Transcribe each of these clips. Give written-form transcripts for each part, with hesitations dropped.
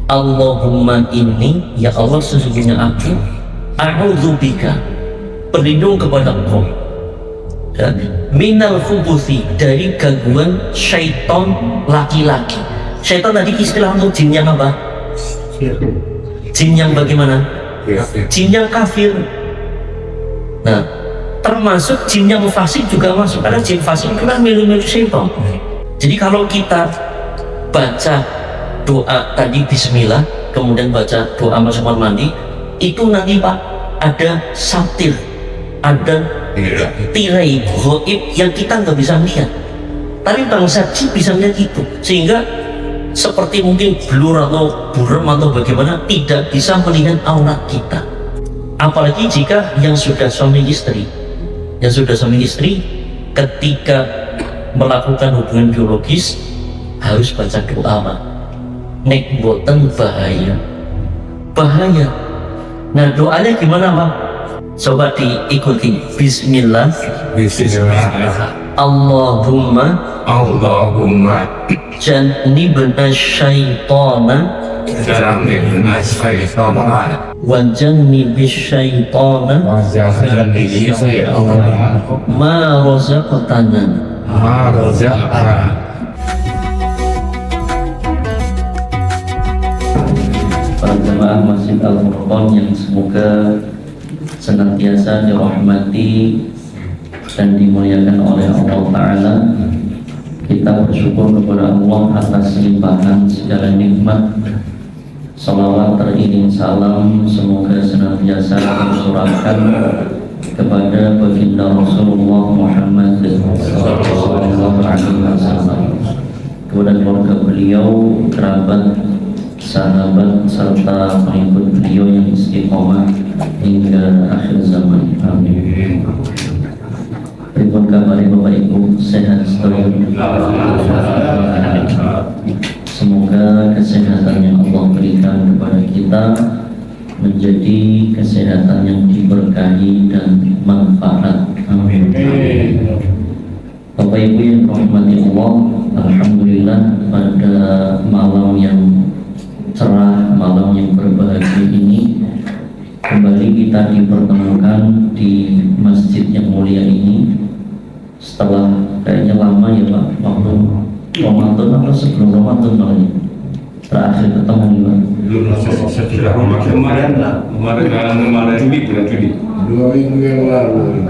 Allahumma inni, ya Allah sesungguhnya aku a'udzubika, berlindung kepada Engkau, ya, minal khubuthi, dari gangguan syaitan laki-laki. Syaitan tadi istilah untuk jin yang apa? Jin yang bagaimana? Jin yang kafir. Nah, termasuk jin yang fasik juga masuk, karena jin fasik itu kan milik syaitan. Jadi kalau kita baca doa tadi bismillah, kemudian baca doa masuk kamar mandi, itu nanti Pak ada satir, ada tirai ghaib yang kita nggak bisa lihat, tapi bangsa jin bisa lihat itu, sehingga seperti mungkin blur atau buram atau bagaimana tidak bisa melihat aurat kita. Apalagi jika yang sudah suami istri, ketika melakukan hubungan biologis harus baca doa Pak. Nek boten bahaya. Nah doanya gimana Pak? Coba diikuti. Bismillah. Allahumma jannibna syaitana wa jannibis syaitana ma razaqtana. Para jemaah Masjid Al-Furqan yang semoga senantiasa dirahmati dan dimuliakan oleh Allah Ta'ala, kita bersyukur kepada Allah atas limpahan segala nikmat. Salawat teriring salam semoga senantiasa tercurahkan kepada baginda Rasulullah Muhammad sallallahu alaihi wasallam, kepada keluarga beliau, kerabat, sahabat serta pengikut beliau yang istiqomah hingga akhir zaman. Amin. Pripun kabare Bapak Ibu, sehat selalu. Semoga kesehatan yang Allah berikan kepada kita menjadi kesehatan yang diberkahi dan manfaat. Amin. Bapak Ibu yang dirahmati Allah, alhamdulillah pada malam yang cerah, malam yang berbahagia ini kembali kita dipertemukan di masjid yang mulia ini setelah kayaknya lama ya Pak, waktu Ramadan atau sebelum Ramadan malamnya terakhir ketemu nih Pak. Sudah kemarin Juli, bulan Juli 2 minggu yang lalu.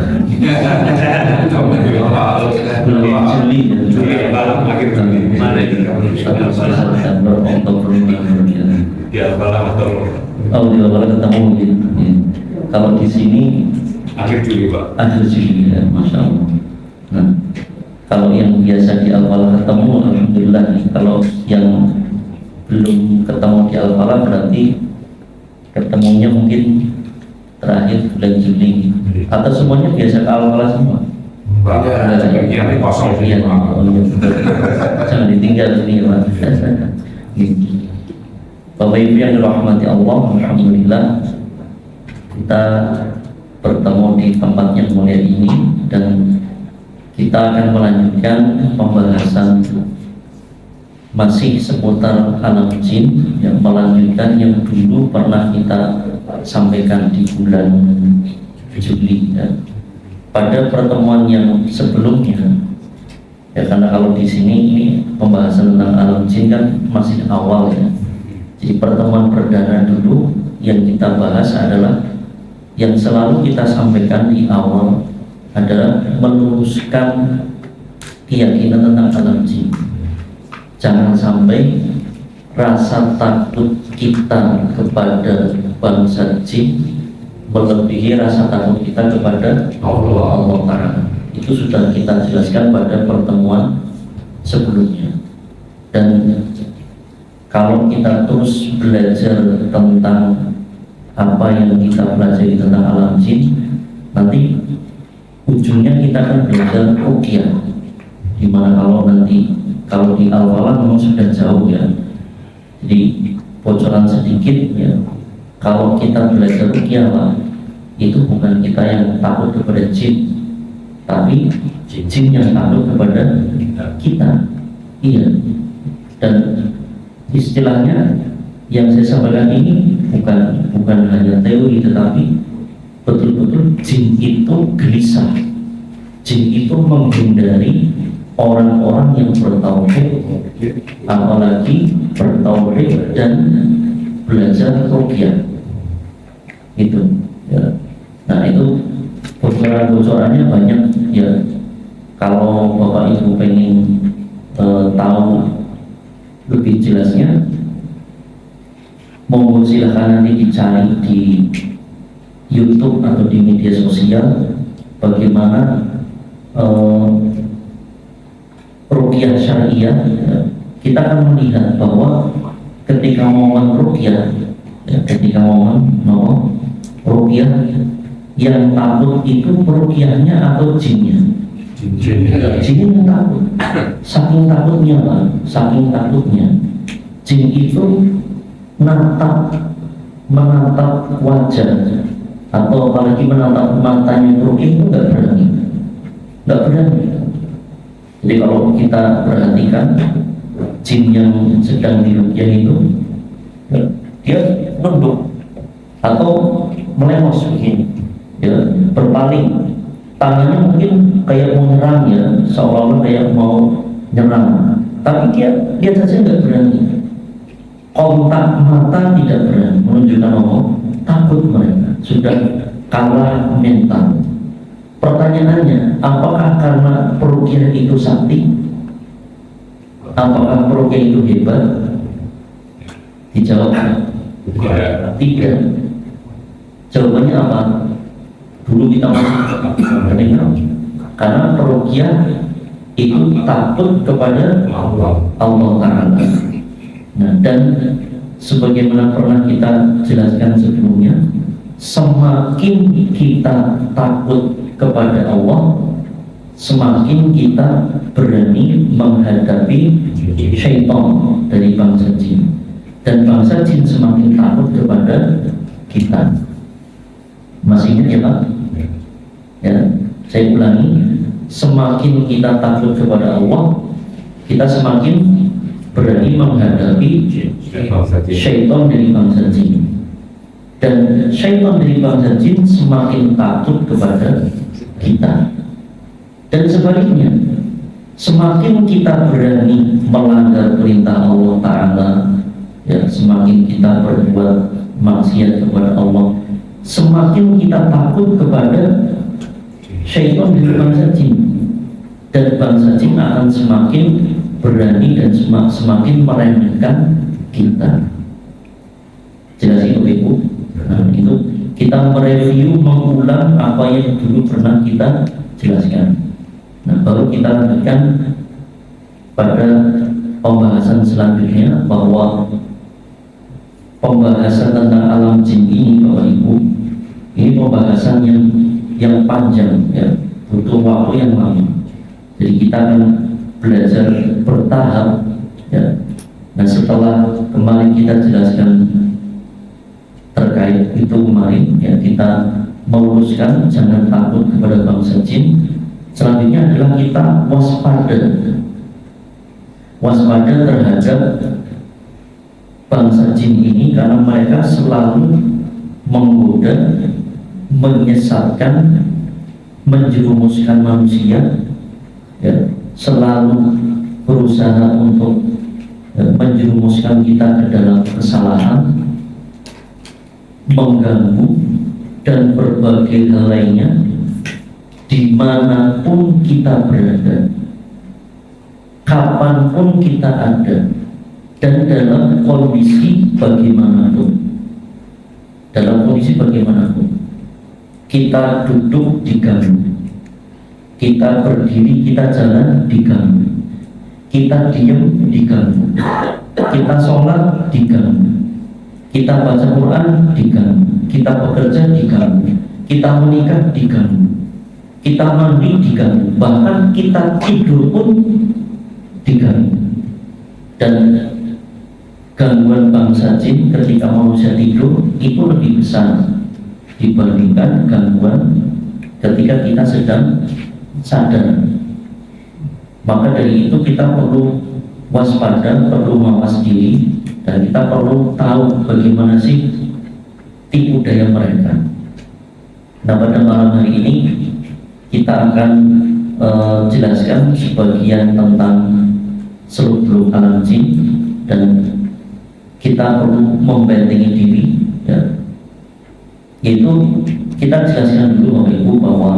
Juli akhir Juli September, Oktober, di Al-Falah atau di Al-Falah ketemu gitu. Kalau di sini akhir Juli Pak. akhir Juli ya, Masya Allah. Nah, kalau yang biasa di Al-Falah ketemu, alhamdulillah. Kalau yang belum ketemu di Al-Falah berarti ketemunya mungkin terakhir bulan Juli. Atau semuanya biasa ke Al-Falah semua? Ini kosong sih Pak. Jangan ditinggal ini Pak. Bapak Ibu yang dirahmati Allah, alhamdulillah kita bertemu di tempat yang mulia ini dan kita akan melanjutkan pembahasan masih seputar alam jin, yang melanjutkan yang dulu pernah kita sampaikan di bulan Juli ya. Pada pertemuan yang sebelumnya ya, karena kalau di sini ini pembahasan tentang alam jin kan masih awal ya. Jadi pertemuan perdana dulu yang kita bahas adalah yang selalu kita sampaikan di awal adalah meluruskan keyakinan tentang alam jin. Jangan sampai rasa takut kita kepada bangsa jin melebihi rasa takut kita kepada Allah Ta'ala. Itu sudah kita jelaskan pada pertemuan sebelumnya. Dan kalau kita terus belajar tentang apa yang kita pelajari tentang alam jin, nanti ujungnya kita akan belajar ruqyah. Dimana kalau di Al-Falah memang sudah jauh ya. Jadi bocoran sedikit ya. Kalau kita belajar ruqyah Pak, itu bukan kita yang takut kepada jin, tapi jin yang takut kepada kita. Iya. Dan istilahnya yang saya sampaikan ini bukan hanya teori, tetapi betul-betul jin itu gelisah, jin itu menghindari orang-orang yang bertauhid, apalagi bertauhid dan belajar ruqyah itu ya. Nah itu bocoran-bocorannya banyak ya. Kalau Bapak Ibu pengen tahu lebih jelasnya, monggo silahkan nanti dicari di YouTube atau di media sosial bagaimana ruqyah syariah. Kita akan melihat bahwa ketika momen ruqyah, ketika momen ruqyah, yang takut itu ruqyahnya atau jinnya? Jin yang takut. Saking takutnya Pak, saking takutnya jin itu menatap wajah atau apalagi menatap matanya ruqyah itu nggak berani. Jadi kalau kita perhatikan jin yang sedang diruqyah itu, dia nunduk atau melengos begini, ya, berpaling, tangannya mungkin kayak mau nyerang ya, seolah-olah kayak mau nyerang, tapi dia saja nggak berani. Kontak mata tidak berani, menunjukkan apa? Takut mereka, sudah kalah mental. Pertanyaannya, apakah karena ruqyah itu sakti? Apakah ruqyah itu hebat? Dijawab tidak. Jawabannya apa? Dulu kita masih mendengar, karena ruqyah itu takut kepada Allah Ta'ala. Nah, dan sebagaimana pernah kita jelaskan sebelumnya, semakin kita takut kepada Allah, semakin kita berani menghadapi syaitan dari bangsa jin, dan bangsa jin semakin takut kepada kita. Masih ingat ya Pak? Ya, saya ulangi, semakin kita takut kepada Allah, kita semakin berani menghadapi syaitan dari bangsa jin, dan syaitan dari bangsa jin semakin takut kepada kita. Dan sebaliknya, semakin kita berani melanggar perintah Allah Ta'ala, ya, semakin kita berbuat maksiat kepada Allah, semakin kita takut kepada syaitan dari bangsa jin, dan bangsa jin akan semakin berani dan semakin meremehkan kita. Jelas itu Ibu? Nah, itu kita mereview, mengulang apa yang dulu pernah kita jelaskan. Nah, baru kita lanjutkan pada pembahasan selanjutnya, bahwa pembahasan tentang alam jin ini Bapak Ibu, ini pembahasan yang panjang ya, butuh waktu yang lama. Jadi kita akan belajar bertahap ya. Nah, setelah kemarin kita jelaskan terkait itu kemarin ya, kita meluruskan jangan takut kepada bangsa jin. Selanjutnya adalah kita waspada terhadap bangsa jin ini, karena mereka selalu menggoda, menyesatkan, menjerumuskan manusia ya, selalu berusaha untuk menjerumuskan kita ke dalam kesalahan, mengganggu, dan berbagai hal lainnya dimanapun kita berada, kapanpun kita ada, dan dalam kondisi bagaimanapun. Kita duduk diganggu, kita berdiri, kita jalan diganggu, kita diam diganggu, kita sholat diganggu, kita baca Quran diganggu, kita bekerja diganggu, kita menikah diganggu, kita mandi diganggu, bahkan kita tidur pun diganggu. Dan gangguan bangsa jin ketika manusia tidur itu lebih besar dibandingkan gangguan ketika kita sedang sadar. Maka dari itu kita perlu waspada, perlu mawas diri dan kita perlu tahu bagaimana sih tipu daya mereka. Nah, pada malam hari ini kita akan jelaskan sebagian tentang seluk-beluk alam jin, dan kita perlu membentengi diri, ya. Yaitu kita jelaskan dulu Bapak Ibu bahwa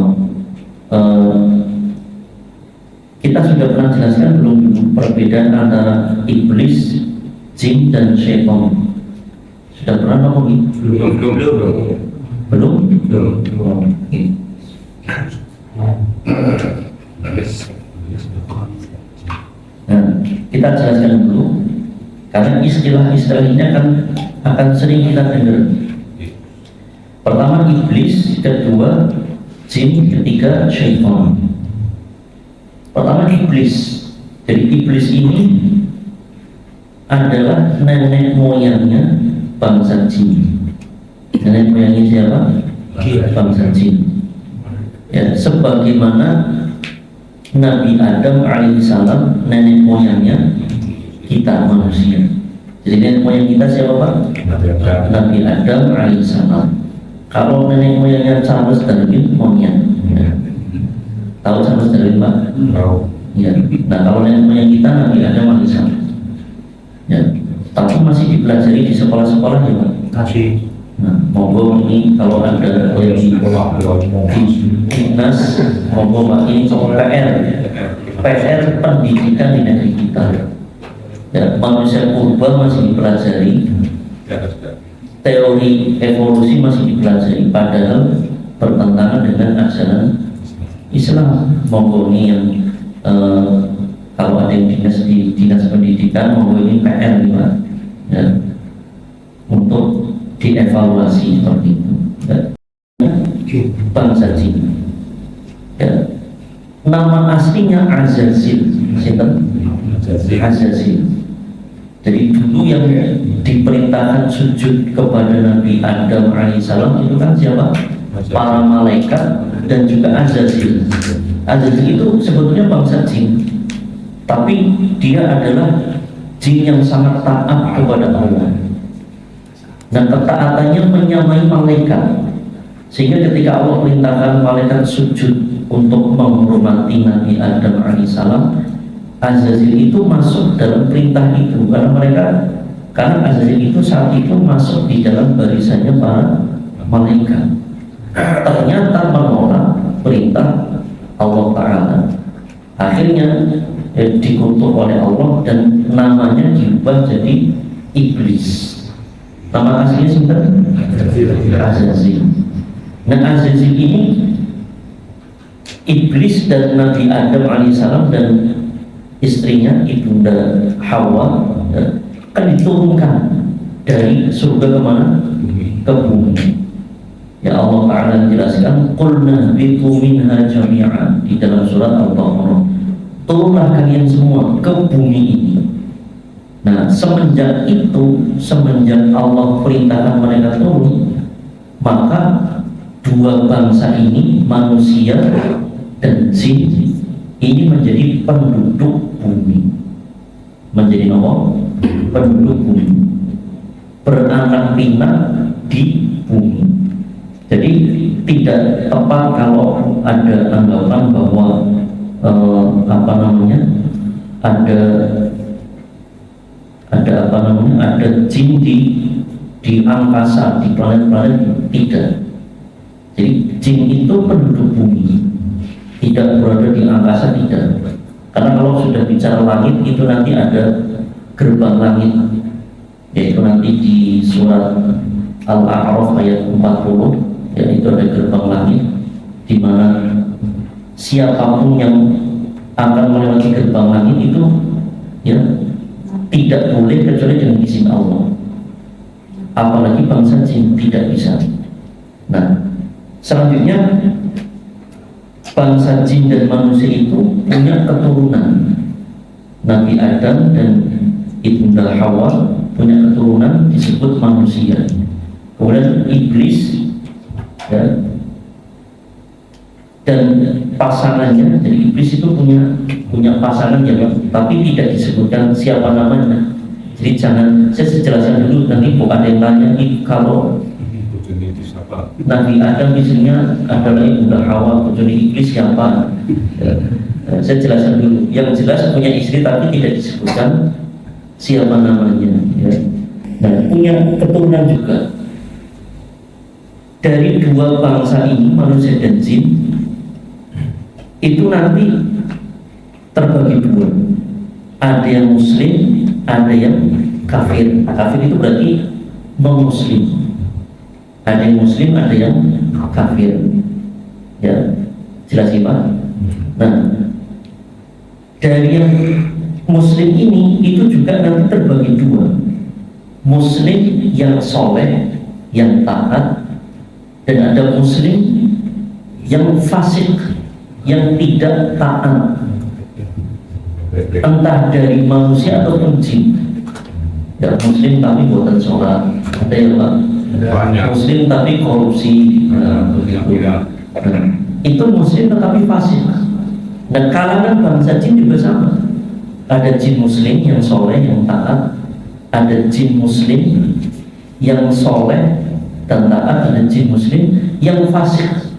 kita sudah pernah jelaskan belum perbedaan antara iblis, jin dan syaitan. Sudah pernah ngomongin? Belum? Oke. Nah, kita jelaskan dulu karena istilah-istilah ini akan sering kita dengar. Pertama iblis, kedua jin, ketiga syaitan. Pertama iblis. Jadi iblis ini adalah nenek moyangnya bangsa jin. Nenek moyangnya siapa? Bangsa jin. Ya, sebagaimana Nabi Adam alaihissalam nenek moyangnya kita manusia. Jadi nenek moyang kita siapa Pak? Nabi Adam alaihissalam. Kalau nenek moyangnya Charles Darwin, monyet. Ya. Tahu Charles Darwin Pak? Tahu. Ya. Nah, kalau nenek moyang kita Nabi Adam alaihissalam. Ya. Tapi masih dipelajari di sekolah-sekolah ya Pak? Kasih. Nah, monggo ini kalau ada yang di dinas, monggo Pak, ini PR pendidikan di negeri kita. Ya, manusia purba masih dipelajari, teori evolusi masih dipelajari, padahal bertentangan dengan ajaran Islam. Monggo ini yang kalau ada yang di dinas pendidikan, monggo ini PR nih Pak, ya, untuk dievaluasi seperti itu. Ya. Bangsa jin. Ya. Nama aslinya Azazil. Azazil. Jadi dulu yang diperintahkan sujud kepada Nabi Adam alaihissalam itu kan siapa? Para malaikat dan juga Azazil. Azazil itu sebetulnya bangsa jin, tapi dia adalah jin yang sangat taat kepada Allah. Dan ketaatannya menyamai malaikat, sehingga ketika Allah perintahkan malaikat sujud untuk menghormati Nabi Adam alaihissalam, Azazil itu masuk dalam perintah itu karena Azazil itu saat itu masuk di dalam barisannya para malaikat. Ternyata menolak perintah Allah Ta'ala, akhirnya dikutuk oleh Allah dan namanya diubah jadi iblis. Nama aslinya sebentar Azazil. Nah, Azazil ini iblis dan Nabi Adam alaihissalam dan istrinya ibunda Hawa kan diturunkan dari surga kemana? Ke bumi. Ya, Allah Ta'ala menjelaskan qulna bitu minha jami'an di dalam surat Al-Baqarah. Turunlah kalian semua ke bumi ini. Nah, semenjak Allah perintahkan mereka turun, maka dua bangsa ini, manusia dan jin, ini menjadi penduduk bumi. Menjadi apa? Penduduk bumi, beranak pinak di bumi. Jadi tidak tepat kalau ada anggapan bahwa ada jin di angkasa, di planet-planet. Tidak. Jadi jin itu penduduk bumi, tidak berada di angkasa, tidak. Karena kalau sudah bicara langit itu nanti ada gerbang langit, yaitu nanti di surat Al-A'raf ayat 40, yaitu ada gerbang langit di mana siapapun yang akan melewati gerbang langit itu ya tidak boleh kecuali dengan izin Allah. Apalagi bangsa jin tidak bisa. Nah, selanjutnya bangsa jin dan manusia itu punya keturunan. Nabi Adam dan ibunda Hawa punya keturunan disebut manusia. Kemudian iblis ya, dan pasangannya, jadi iblis itu punya pasangan ya, tapi tidak disebutkan siapa namanya. Jadi jangan, saya jelaskan dulu, nanti bu ada yang tanya kalau Bojone itu siapa? Nabi Adam istrinya adalah ibu Hawa, bojone iblis siapa? Ya, saya jelaskan dulu. Yang jelas punya istri tapi tidak disebutkan siapa namanya. Ya. Nah, punya keturunan juga. Dari dua bangsa ini, manusia dan jin, itu nanti terbagi dua. Ada yang muslim, ada yang kafir. Kafir itu berarti non-muslim. Ada yang muslim, ada yang kafir. Ya, jelas ya Pak? Nah, dari yang muslim ini itu juga nanti terbagi dua. Muslim yang soleh, yang taat, dan ada muslim yang fasik, yang tidak taat, entah dari manusia ataupun jin. Ya, muslim tapi buatan sholat, ada yang Pak? Banyak. Muslim tapi korupsi. Itu muslim tetapi fasik. Dan kalangan bangsa jin juga sama. Ada jin muslim yang soleh, yang taat. Ada jin muslim yang soleh dan taat. Ada jin muslim yang fasik.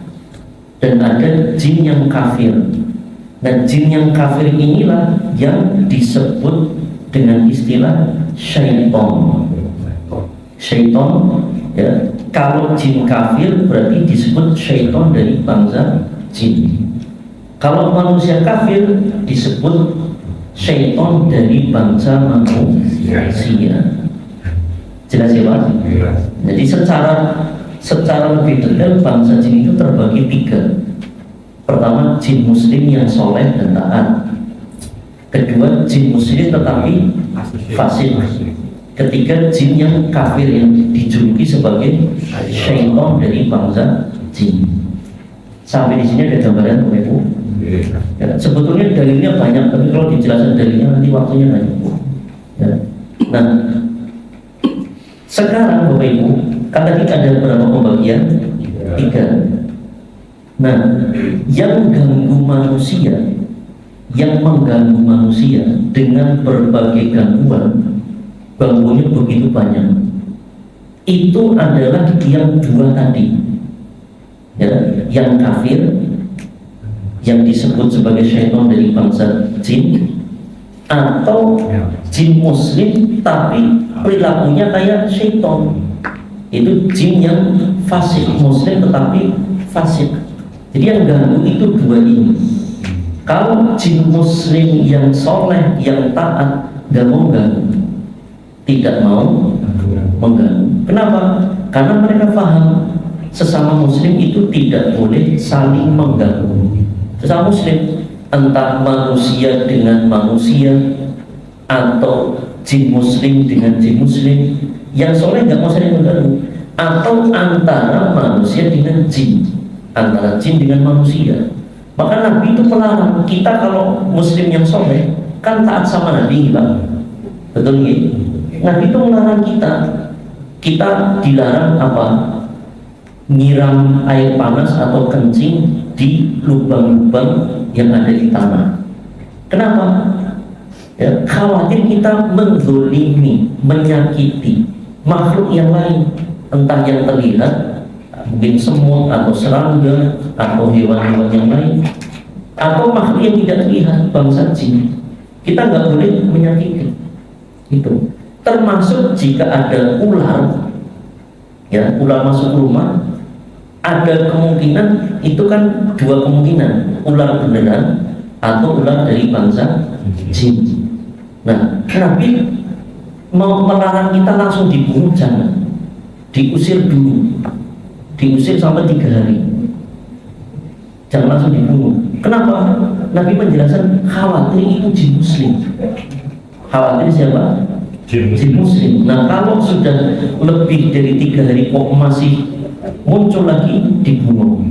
Dan ada jin yang kafir. Dan jin yang kafir inilah yang disebut dengan istilah syaiton. Syaiton, ya, kalau jin kafir berarti disebut syaiton dari bangsa jin. Kalau manusia kafir disebut syaiton dari bangsa manusia. Jelas ya Pak? Jadi secara lebih detail bangsa jin itu terbagi tiga. Pertama, jin muslim yang soleh dan taat. Kedua, jin muslim tetapi fasik. Ketiga, jin yang kafir yang dijuluki sebagai syaiton dari bangsa jin. Sampai di sini ada gambaran Bapak Ibu. Ya, sebetulnya dalilnya banyak, tapi kalau dijelaskan dalilnya nanti waktunya nggak cukup. Ya. Nah, sekarang Bapak Ibu, kan tadi ada berapa pembagian? Tiga. Nah, yang mengganggu manusia dengan berbagai gangguannya begitu banyak. Itu adalah yang dua tadi, ya, yang kafir, yang disebut sebagai syaitan dari bangsa jin, atau jin muslim tapi perilakunya kayak syaitan. Itu jin yang fasik, muslim tetapi fasik. Jadi yang ganggu itu dua ini. Kalau jin muslim yang soleh, yang taat, gak mau ganggu, tidak mau mengganggu. Kenapa? Karena mereka paham sesama muslim itu tidak boleh saling mengganggu. Sesama muslim, entah manusia dengan manusia atau jin muslim dengan jin muslim, yang soleh gak mau saling mengganggu. Atau antara manusia dengan jin, antara jin dengan manusia. Maka Nabi itu melarang kita kalau muslim yang soleh kan taat sama Nabi, Pak. Betul nggih? Nabi itu melarang kita dilarang apa? Nyiram air panas atau kencing di lubang-lubang yang ada di tanah. Kenapa? Ya, khawatir kita menzolimi, menyakiti makhluk yang lain, entah yang terlihat, mungkin semut atau serangga atau hewan-hewan yang lain, atau makhluk yang tidak terlihat, bangsa jin. Kita nggak boleh menyakiti itu. Termasuk jika ada ular, ya, ular masuk rumah, ada kemungkinan, itu kan dua kemungkinan, ular beneran atau ular dari bangsa jin. Nah, Nabi mau melarang kita langsung dibunuh, jangan, diusir dulu, diusir sampai 3 hari, jangan langsung dibunuh. Kenapa? Nabi menjelaskan khawatir itu jin muslim. Khawatir siapa? Jin muslim. Nah, kalau sudah lebih dari 3 hari kok masih muncul lagi, dibunuh.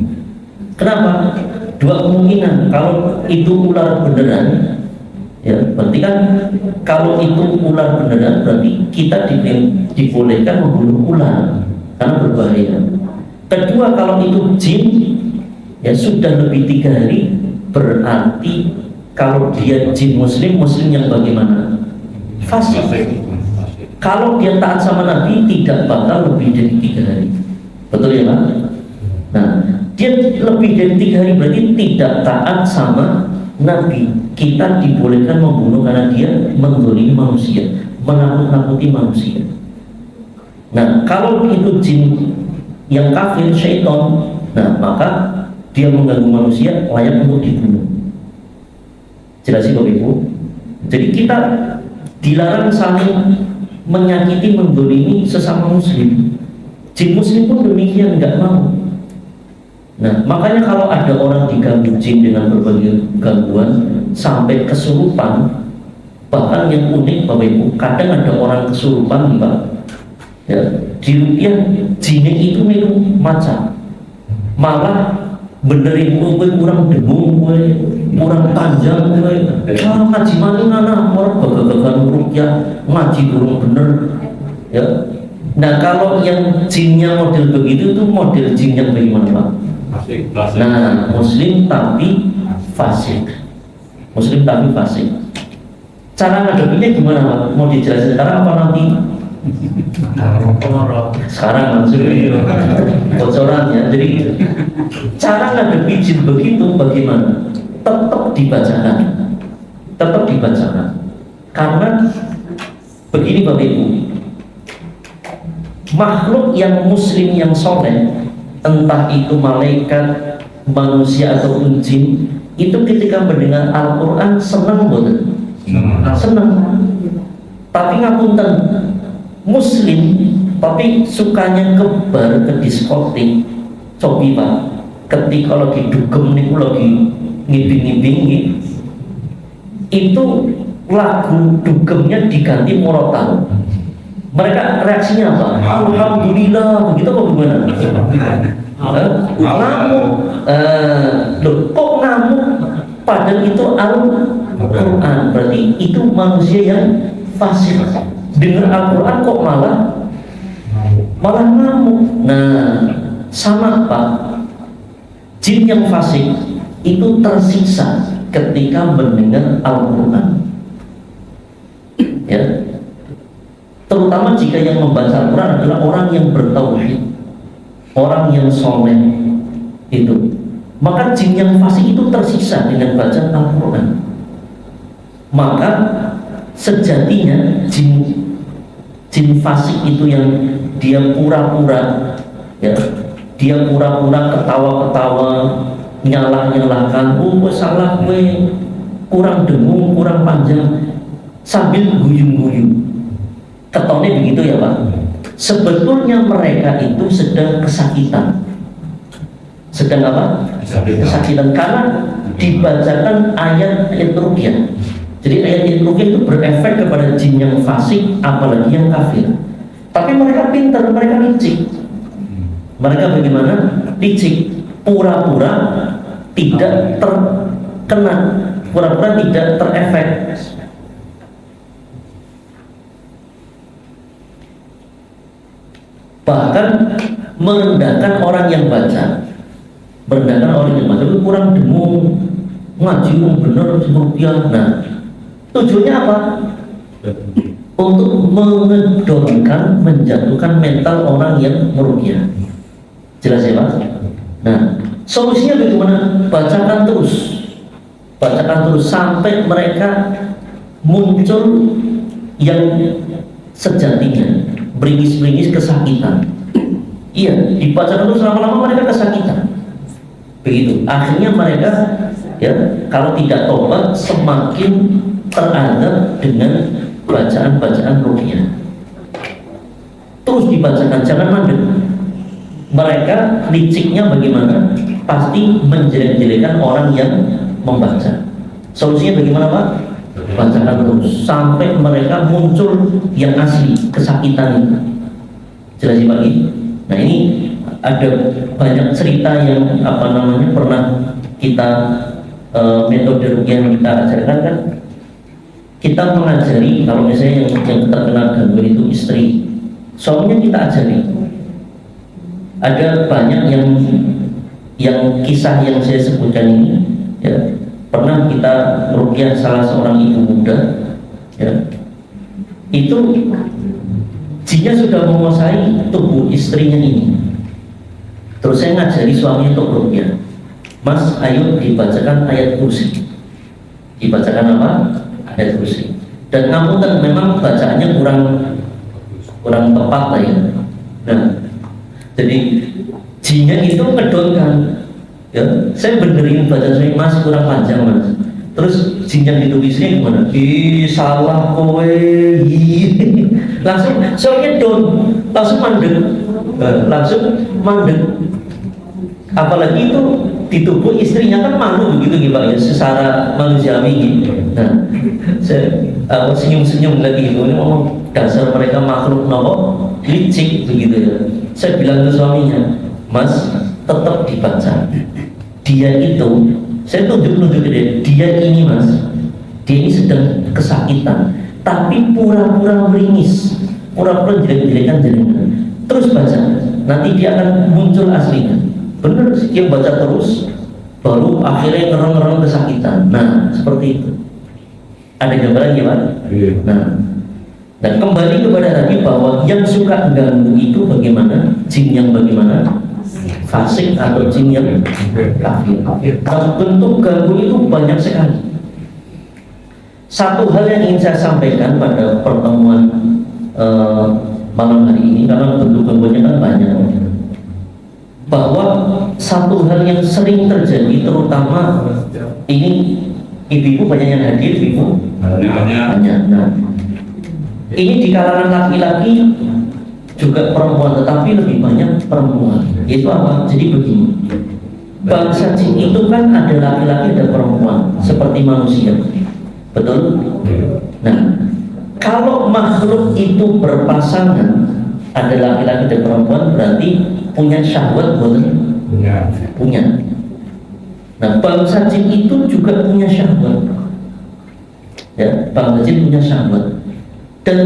Kenapa? Dua kemungkinan. Kalau itu ular beneran, ya berarti kan kalau itu ular beneran berarti kita dibolehkan membunuh ular karena berbahaya. Kedua, kalau itu jin, ya sudah lebih 3 hari, berarti kalau dia jin muslim, muslim yang bagaimana? Fasik. Kalau dia taat sama Nabi tidak bakal lebih dari 3 hari. Betul ya Pak? Nah, dia lebih dari 3 hari berarti tidak taat sama Nabi. Kita dibolehkan membunuh karena dia mendzalimi manusia, menakut-nakuti manusia. Nah, kalau itu jin yang kafir, syaitan, nah maka dia mengganggu manusia, layak untuk dibunuh. Jelas sih Bapak Ibu? Jadi kita dilarang saling menyakiti, mendzalimi sesama muslim. Jin muslim pun demikian, nggak mau. Nah, makanya kalau ada orang diganggu jin dengan berbagai gangguan sampai kesurupan, bahkan yang unik Bapak Ibu, kadang ada orang kesurupan nih Pak, ya, di rupiah jinnya itu minum maca, malah benerin gue kurang dengung, gue kurang panjang, gue ngaji mana nana orang gagal rupiah ngaji kurang bener, ya. Nah kalau yang jinnya model begitu itu model jin yang bagaimana Pak? Nah, muslim tapi fasik. Muslim tapi fasik. Cara ngadepinnya gimana Pak? Mau dijelasin sekarang apa nanti? Sekarang langsung bocoran ya. Jadi cara ngadepi jin begitu bagaimana? Tetap dibacakan. Tetap dibacakan. Karena begini Bapak Ibu, makhluk yang muslim yang soleh, entah itu malaikat, manusia ataupun jin, itu ketika mendengar Al-Quran senang betul, senang. Tapi ngapunten, muslim tapi sukanya ke bar, ke diskotik, cobi Pak, ketika lagi dugem nih, lagi ngibing-ngibing, itu lagu dugemnya diganti murotal. Mereka reaksinya apa? Alhamdulillah, begitu kok gimana? Ngamuk, loh kok ngamuk? Padahal itu Al-Quran, berarti itu manusia yang fasik. Dengar Al-Quran kok malah ngamuk. Nah, sama Pak, jin yang fasik itu tersiksa ketika mendengar Al-Quran, ya. Terutama jika yang membaca Al-Quran adalah orang yang bertauhid, orang yang soleh itu, maka jin yang fasik itu tersiksa dengan bacaan Al-Quran. Maka sejatinya jin fasik itu yang dia pura-pura, ya, dia pura-pura ketawa-ketawa, nyalah-nyalahkan, gue salah, gue kurang dengung, kurang panjang, sambil guyu-guyu. Ketone begitu ya Pak. Sebetulnya mereka itu sedang kesakitan. Sedang apa? Kesakitan karena dibacakan ayat ruqyah. Jadi ayat ruqyah itu berefek kepada jin yang fasik, apalagi yang kafir. Tapi mereka pintar, mereka licik. Mereka bagaimana? Licik, pura-pura tidak terkena, pura-pura tidak terefek. Bahkan merendahkan orang yang baca, merendahkan orang yang baca, itu kurang dengung, ngaji bener rupiah. Nah, tujuannya apa? Untuk mengedonkan, menjatuhkan mental orang yang meruqyah. Jelas ya Pak? Nah, solusinya bagaimana? Bacakan terus sampai mereka muncul yang sejatinya, beringis-beringis kesakitan. Iya, dibacakan terus, lama-lama mereka kesakitan. Begitu. Akhirnya mereka, ya, kalau tidak tobat semakin teradab dengan bacaan-bacaan ruqyah. Terus dibacakan, jangan mandek. Mereka liciknya bagaimana? Pasti menjelek-jelekan orang yang membaca. Solusinya bagaimana Pak? Bacakan terus sampai mereka muncul yang asli, kesakitan itu. Jelas ya Pak? Nah, ini ada banyak cerita yang pernah kita metode ruqyah yang kita ajarkan kan. Kita mengajari kalau misalnya yang terkena gangguan itu istri, suaminya kita ajari. Ada banyak yang kisah yang saya sebutkan ini, ya. Pernah kita ruqyah salah seorang ibu muda, ya. Itu jinnya sudah menguasai tubuh istrinya ini. Terus saya ngajari suaminya untuk ruqyah. Mas, ayo dibacakan ayat kursi. Dibacakan apa? Ayat kursi. Dan ngapunten, memang bacaannya kurang tepat lah ya. Nah, jadi jinnya itu ngedonkan. Ya, saya benerin bacaan saya, Mas kurang panjang Mas. Terus jin yang ditulisnya gimana? Ih, salah kowe. Langsung soalnya langsung mandek. Apalagi itu di tubuh istrinya kan malu begitu gitu Pak ya, secara manusiawi gitu. Nah, saya senyum-senyum lagi gitu, ini ngomong dasar mereka makhluk nopo licik begitu ya. Saya bilang ke suaminya, Mas tetap dibaca. Dia itu, saya tunjuk dia ini Mas, dia ini sedang kesakitan, tapi pura-pura meringis, pura-pura jelek-jelekan. Terus baca, nanti dia akan muncul aslinya. Benar, dia baca terus, baru akhirnya ngereng-ngereng kesakitan. Nah, seperti itu. Ada gambarannya Pak? Iya. Nah, dan kembali kepada tadi bahwa yang suka ganggu itu bagaimana? Jin yang bagaimana? Fasik atau jin yang kafir. Dan bentuk ganggu itu banyak sekali. Satu hal yang ingin saya sampaikan pada pertemuan malam hari ini, karena bentuk gangguannya kan banyak, bahwa satu hal yang sering terjadi, terutama ini ibu-ibu banyak yang hadir, ibu banyak. Nah, ini di kalangan laki-laki juga perempuan, tetapi lebih banyak perempuan. Itu apa? Jadi begini, bangsa jin itu kan ada laki-laki ada perempuan seperti manusia, betul? Nah, kalau makhluk itu berpasangan, ada laki-laki dan perempuan, berarti punya syahwat, punya. Nah, bangsa jin itu juga punya syahwat. Ya, bangsa jin punya syahwat. Dan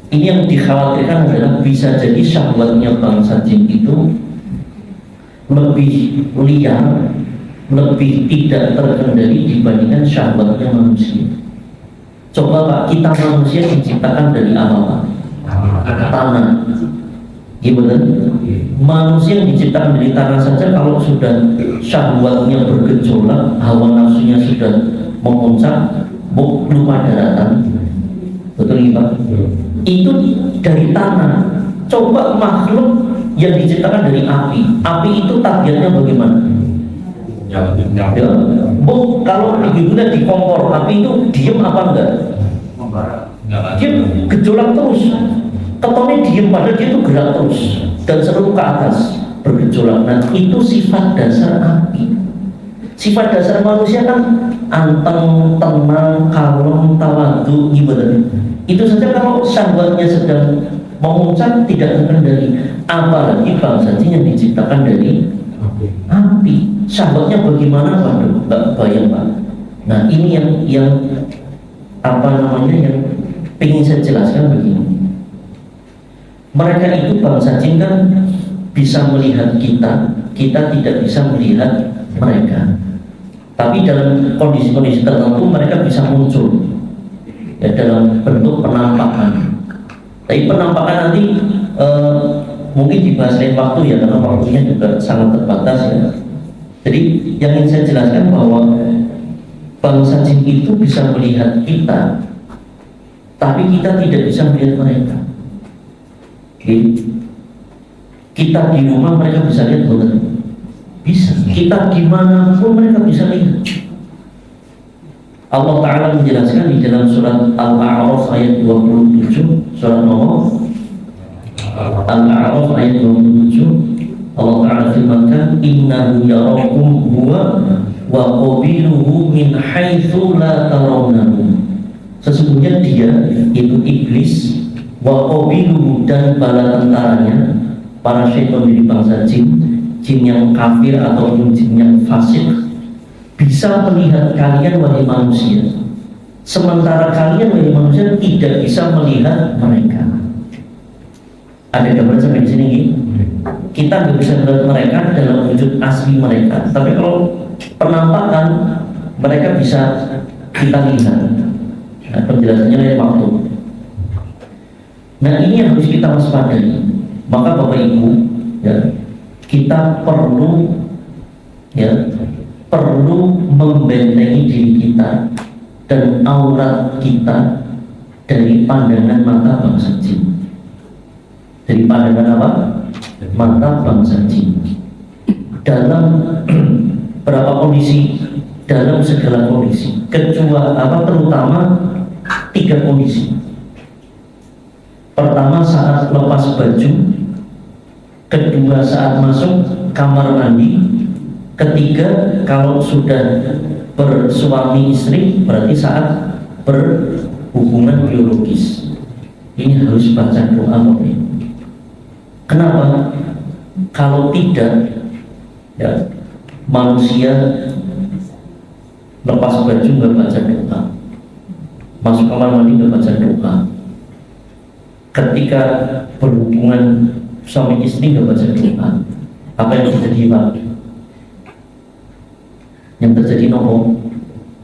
ini yang dikhawatirkan adalah bisa jadi syahwatnya bangsa jin itu lebih liar, lebih tidak terkendali dibandingkan syahwatnya manusia. Coba Pak, kita manusia diciptakan dari apa Pak? Tanah. Gimana? Manusia yang diciptakan dari tanah saja kalau sudah syahwatnya bergejolak, hawa nafsunya sudah memuncak, lupa daratan. Betul Pak? Itu dari tanah. Coba makhluk yang diciptakan dari api. Api itu tabiatnya bagaimana? Ya, kalau digunakan di kompor, api itu diem apa enggak? Dia gejolak terus. Ketonnya diem, padahal dia itu gerak terus dan selalu ke atas bergejolak. Nah, itu sifat dasar api. Sifat dasar manusia kan anteng, tenang, kalem, tawadu, gimana? Itu saja kalau syahwatnya sedang memuncak tidak terkendali. Apalagi bangsa jin yang diciptakan dari api. Syahwatnya bagaimana Pak? Nggak bayang Pak. Nah, ini yang apa namanya yang ingin saya jelaskan begini. Mereka itu bangsa jin kan bisa melihat kita tidak bisa melihat mereka. Tapi dalam kondisi-kondisi tertentu mereka bisa muncul ya, dalam bentuk penampakan. Tapi penampakan nanti mungkin dibahas lain waktu ya, karena waktunya juga sangat terbatas ya. Jadi yang ingin saya jelaskan bahwa bangsa jin itu bisa melihat kita, tapi kita tidak bisa melihat mereka. Kita di rumah mereka bisa lihat bukan? Bisa. Kita dimanapun mereka bisa lihat. Allah Ta'ala menjelaskan di dalam surat Al-A'raf ayat 27, surat nomor Al-A'raf ayat 27, Allah Ta'ala firmankan, innahu yarakum huwa wa qabiluhu min haitsu la tarawnahum. Sesungguhnya dia itu iblis, wa qabiluhu dan bala tentaranya, para syaitan dari bangsa jin, jin yang kafir ataupun jin yang fasik, bisa melihat kalian wahai manusia, sementara kalian wahai manusia tidak bisa melihat mereka. Ada gambar sampai di sini gitu? Kita nggak bisa melihat mereka dalam wujud asli mereka, tapi kalau penampakan mereka bisa kita lihat. Nah, penjelasannya lain waktu. Nah, ini yang harus kita waspadai. Maka Bapak Ibu, ya, kita perlu membentengi diri kita dan aurat kita dari pandangan mata bangsa jin. Dari pandangan apa? Mata bangsa jin. Dalam berapa kondisi, dalam segala kondisi, terutama 3 kondisi. Pertama saat lepas baju, kedua saat masuk kamar mandi, ketiga kalau sudah bersuami istri, berarti saat berhubungan biologis. Ini harus baca doa. Kenapa? Kalau tidak, ya, manusia lepas baju nggak baca doa, masuk kamar mandi nggak baca doa, ketika berhubungan suami istri nggak baca doa, apa yang terjadi Pak? Yang terjadi nopo?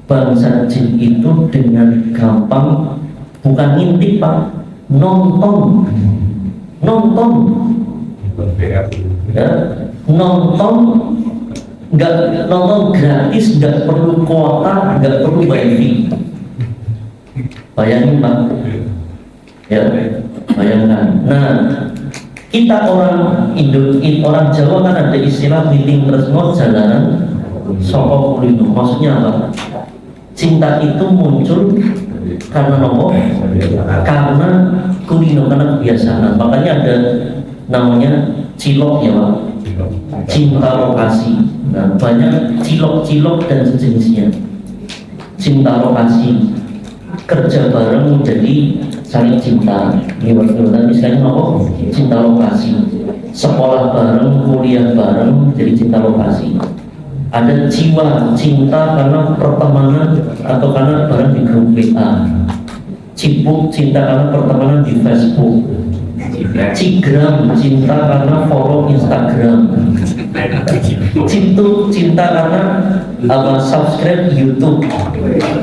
Bangsa jin itu dengan gampang, bukan ngintip Pak, nonton, ya, nonton, nggak nonton gratis, nggak perlu kuota, nggak perlu wifi. Bayangin Pak, ya, bayangkan. Nah, kita orang Jawa kan ada istilah meeting tresno jalanan soko kulino. Maksudnya apa? Cinta itu muncul karena nopo? Karena kulino, karena kebiasaan. Makanya ada namanya cilok ya Pak, cinta lokasi. Nah, banyak cilok-cilok dan sejenisnya. Cinta lokasi, kerja bareng menjadi saling cinta. Misalnya nopo? Cinta lokasi. Sekolah bareng, kuliah bareng, jadi cinta lokasi. Ada jiwa cinta karena pertemanan atau karena bareng di grup WA. Cipuk cinta karena pertemanan di Facebook. Cigram cinta karena follow Instagram. Cintu cinta karena subscribe YouTube,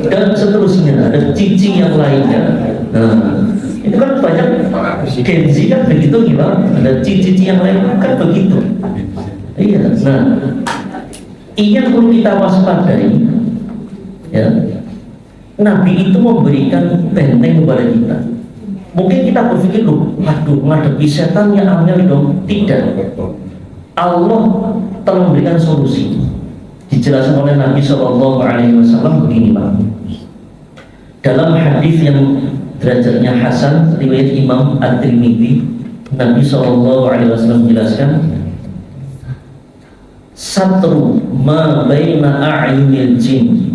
dan seterusnya. Ada cici yang lainnya. Nah, itu kan banyak Gen Z kan begitu gimana? Ada cici yang lain kan begitu. Iya. Nah, ini yang perlu kita waspadai, ya. Nabi itu memberikan benteng kepada kita. Mungkin kita berpikir, loh, waduh, menghadapi setan yang angel dong. Tidak. Allah telah memberikan solusi. Dijelaskan oleh Nabi SAW begini Pak. Dalam hadis yang derajatnya hasan, riwayat Imam At-Tirmidzi, Nabi SAW menjelaskan, satru ma baina a'yunil jin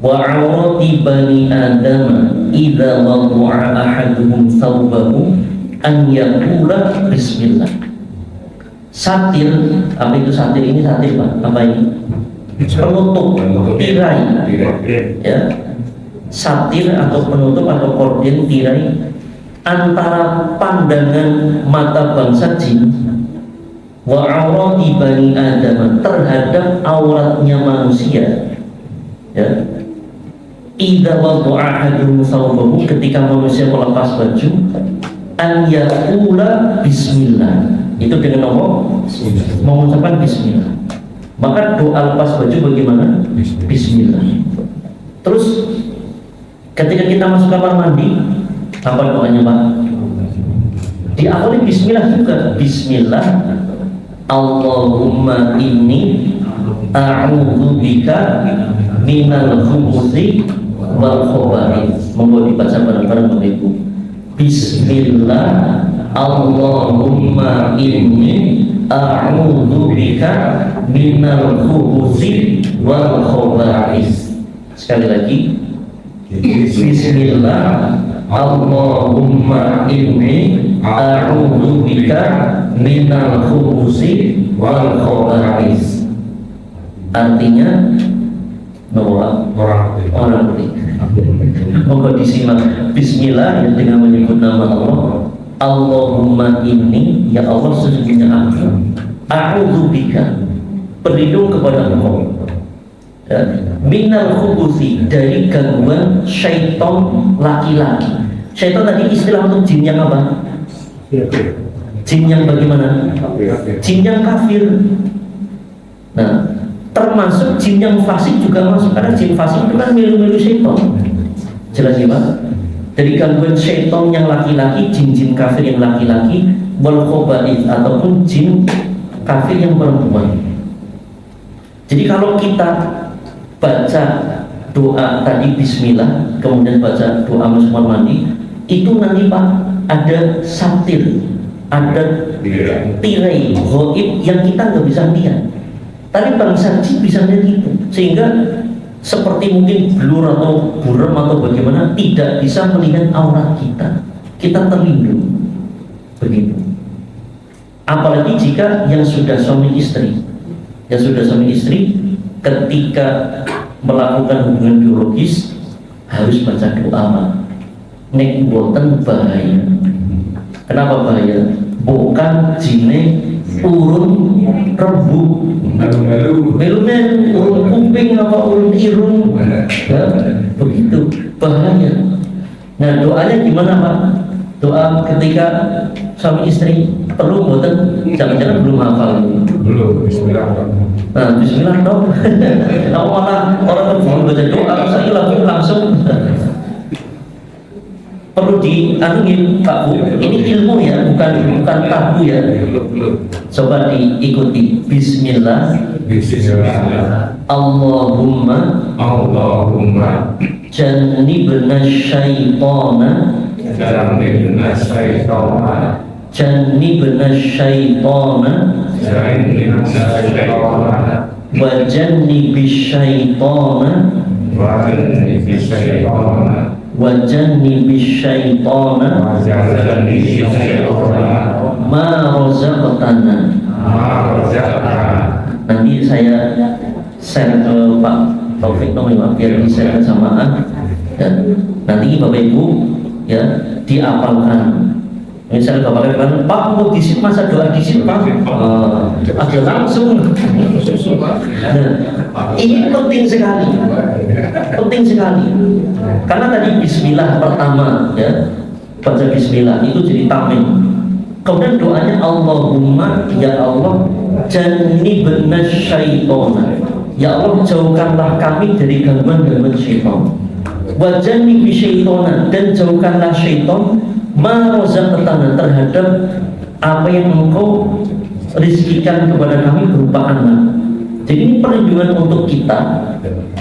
wa 'awrati bani adam idza wada'a ahaduhum thawbahu an yaqula bismillah. Satir, apa itu satir? Ini satir Pak, apa ini? Penutup, tirai, ya. Satir atau penutup atau korden, tirai antara pandangan mata bangsa jin wa aurati bani adam, terhadap auratnya manusia, ya. Idza wada'a ahaduhum thawbahu, ketika manusia melepas baju, an yaqula bismillah, itu dengan mengucapkan bismillah. Maka doa lepas baju bagaimana? Bismillah. Terus ketika kita masuk kamar mandi, apa doanya Pak? Diawali bismillah juga. Bismillah, Allahumma inni a'udzubika minal khubuthi wal khaba'ith. Monggo dibaca bareng-bareng Bapak Ibu. Bismillah, Allahumma inni a'udzubika minal khubuthi wal khaba'ith. Sekali lagi. Bismillah, Allahumma inni a'udzubika minal khubuthi wal khaba'ith. Artinya orang beri. Monggo disimak. Bismillah, yang dengan menyebut nama Allah. Allahumma inni, ya Allah sesungguhnya aku, a'udzubika, berlindung kepada Engkau, ya, minal khubuthi, dari gangguan syaitan laki-laki. Syaitan tadi istilah untuk jin yang apa? Jin yang bagaimana? Jin yang kafir. Nah, termasuk jin yang fasik juga masuk, karena jin fasik itu kan milu-milu syaitan. Jelas ya Pak? Dari gangguan syaitan yang laki-laki, jin-jin kafir yang laki-laki, wal khaba'ith ataupun jin kafir yang perempuan. Jadi kalau kita baca doa tadi bismillah, kemudian baca doa masuk mandi, itu nanti Pak ada satir, ada tirai ghaib yang kita nggak bisa lihat. Tapi bangsa jin bisa lihat itu, sehingga seperti mungkin blur atau buram atau bagaimana tidak bisa melihat aurat kita. Kita terlindung begitu. Apalagi jika yang sudah suami istri, ketika melakukan hubungan biologis harus baca doa Pak. Nek boten bahaya. Kenapa bahaya? Bukan jine urun rembuk, melu-melu, urun kuping apa urun irung, ya, begitu bahaya. Nah doanya gimana Pak? Doa ketika suami istri perlu boten, jangan-jangan belum hafal. Belum, bismillah. Nah, bismillah dong. Kamu malah orang belum baca doa, saya langsung perlu dianungin Pak Bu. Ini ilmu ya, bukan tabu ya. Coba diikuti. Bismillah. Bismillah. Allahumma jannibna syaitana jannibna syaitana wa jannibis syaitana wa jannibis syaitana ma razaqtana. Nanti saya share ke Pak Taufik nomor biar di-share bersamaan, dan nanti Bapak Ibu ya diapalkan. Misalnya Bapak kan, Pak mau disit masa doa disit Pak, ada langsung. Nah, ini penting sekali, karena tadi Bismillah pertama ya, baca Bismillah itu jadi tameng. Kemudian doanya Allahumma ya Allah jannibna syaitana, ya Allah jauhkanlah kami dari gangguan syaitan. Wa jannibi syaitana, dan jauhkanlah syaitan ma razaqtana, terhadap apa yang engkau rizkikan kepada kami berupa anak. Jadi ini perlindungan untuk kita,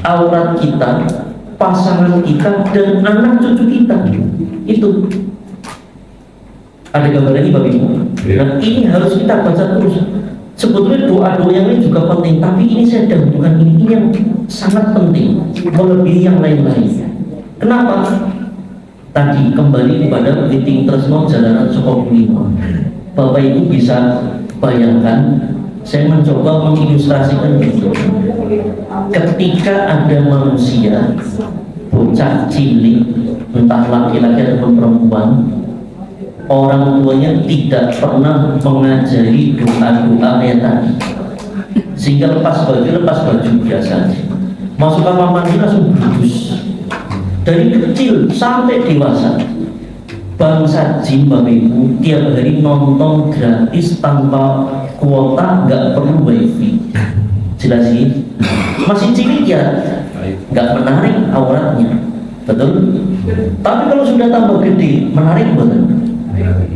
aurat kita, pasangan kita, dan anak cucu kita. Itu ada gambarannya Bapak Ibu. Nah ini harus kita baca terus. Sebetulnya doa-doa yang lain juga penting, tapi ini saya dahulukan ini yang sangat penting, melebihi yang lain-lain. Kenapa? Tadi kembali kepada meeting Tresno Jalanan Sukokulino. Bapak Ibu bisa bayangkan, saya mencoba mengilustrasikan itu. Ketika ada manusia, bocah cilik, entah laki-laki ataupun perempuan, orang tuanya tidak pernah mengajari doa-doa kayak tadi, sehingga lepas baju biasa, masuk kamar mandi langsung bungkus. Dari kecil sampai dewasa, bangsa jin Bapak Ibu tiap hari nonton gratis tanpa kuota, nggak perlu wifi. Jelas sih, masih cilik ya, nggak menarik auratnya, betul. Tapi kalau sudah tambah gede, menarik betul.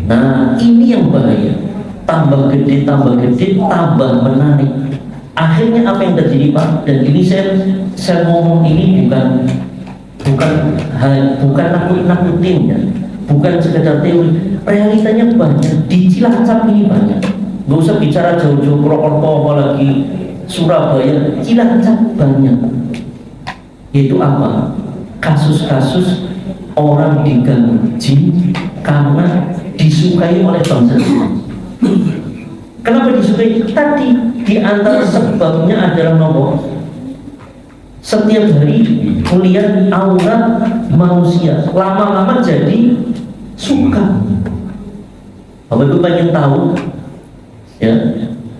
Nah ini yang bahaya, tambah gede, tambah menarik. Akhirnya apa yang terjadi Pak? Dan ini saya ngomong ini bukan nakut-nakutin ya, bukan sekedar teori. Realitanya banyak di Cilacap ini banyak. Gak usah bicara jauh-jauh Purwokerto apalagi Surabaya, Cilacap banyak. Yaitu apa? Kasus-kasus orang diganggu jin karena disukai oleh bangsa jin. Kenapa disukai? Tadi di antara sebabnya adalah nomor setiap hari melihat aurat manusia, lama-lama jadi suka. Bapak Ibu pengen tahu ya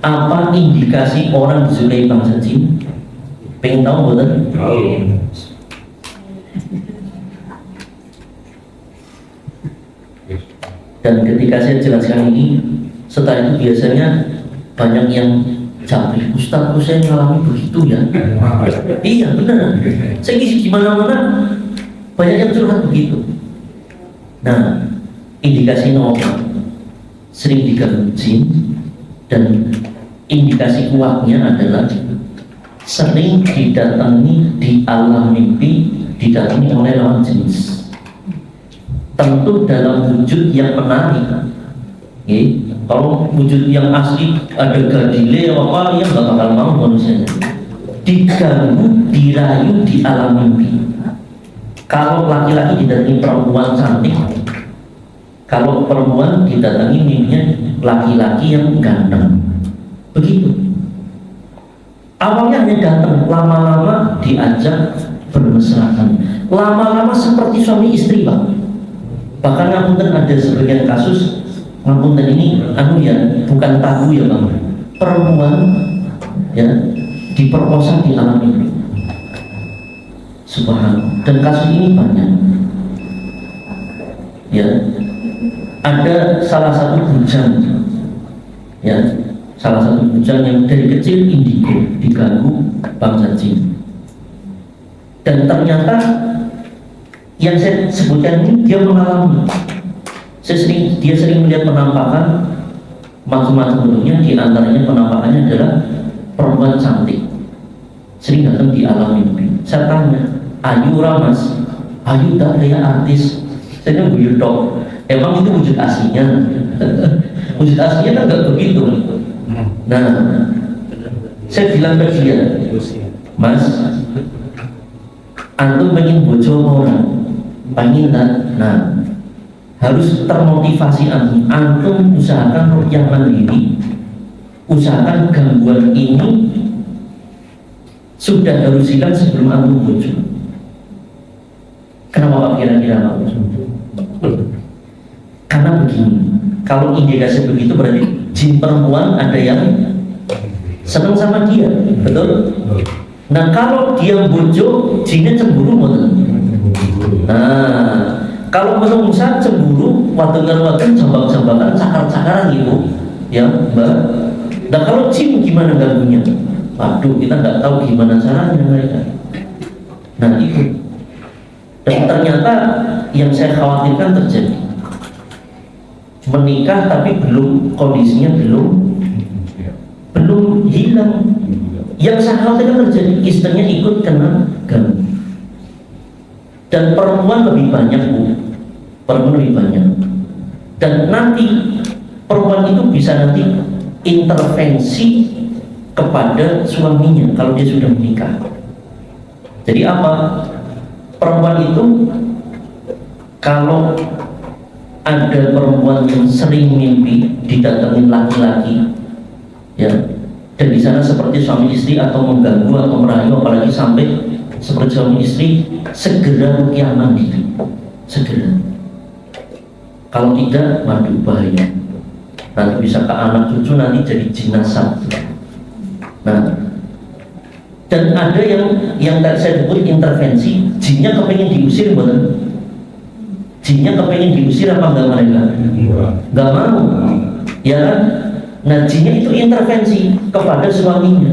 apa indikasi orang disukai bangsa jin? Pengen tahu betul? Dan ketika saya jelaskan ini, setelah itu biasanya banyak yang jawab, Ustaz, saya mengalami begitu ya. Iya benar. Saya ngisi di mana-mana banyak yang curhat begitu. Nah, indikasi nomor sering diganggu jin, dan indikasi kuatnya adalah sering didatangi di alam mimpi, didatangi oleh lawan jenis. Tentu dalam wujud yang menarik. Kalau wujud yang asli ada gadile apa ya nggak bakal mau manusianya. Diganggu, dirayu di alam mimpi. Kalau laki-laki didatangi perempuan cantik, kalau perempuan didatangi mimpinya laki-laki yang ganteng. Begitu. Awalnya hanya datang, lama-lama diajak bermesraan. Lama-lama seperti suami istri, Pak. Bahkan ngapunten ada sebagian kasus, ngapunten ini ya bukan tabu ya, Bang. Perempuan ya diperkosa di alam mimpi. Subhanallah. Dan kasus ini banyak. Ya. Ada salah satu bujang, ya, salah satu bujang yang dari kecil indigo diganggu bangsa jin. Dan ternyata yang saya sebutkan ini dia mengalami. Dia sering melihat penampakan macam-macam bentuknya, di antaranya penampakannya adalah perempuan cantik. Sering datang di alam mimpi. Saya tanya, Ayu Ramas, Ayu tak kayak artis. Saya guyu dok. Emang itu wujud aslinya? Wujud aslinya kan nggak begitu. Nah, saya bilang ke dia, Mas, antum pengen bojo orang, pengen tak? Nah, harus termotivasi antum usahakan rukyah mandiri, usahakan gangguan ini sudah harus hilang sebelum antum bojo. Kenapa Pak kira-kira Pak? Karena begini, kalau indikasi begitu berarti jin perempuan ada yang senang sama dia, betul? Nah kalau dia bojo, jinnya cemburu, betul? Nah kalau menungsa cemburu, wadon-wadon, jambak-jambakan, cakar-cakaran gitu, ya Mbak. Nah kalau jin gimana ganggunya? Waduh, kita nggak tahu gimana caranya mereka. Nah itu. Dan ternyata yang saya khawatirkan terjadi, menikah tapi kondisinya belum hilang. Yang saya khawatirkan terjadi, istrinya ikut kena ganggu. Dan perempuan lebih banyak, Bu. Perempuan lebih banyak. Dan nanti perempuan itu bisa nanti intervensi kepada suaminya kalau dia sudah menikah. Jadi apa? Perempuan itu kalau ada perempuan yang sering mimpi didatengin laki-laki, ya, dan di sana seperti suami istri atau mengganggu atau merayu, apalagi sampai seperti suami istri, segera rukyah mandiri, segera. Kalau tidak, waduh bahaya. Nanti bisa ke anak cucu, nanti jadi jenazah. Nah, dan ada yang tadi saya sebut intervensi, jinnya kepengen diusir, betul? Jinnya kepengen diusir apa enggak mereka? Enggak mau, ya kan? Nah, jinnya itu intervensi kepada suaminya.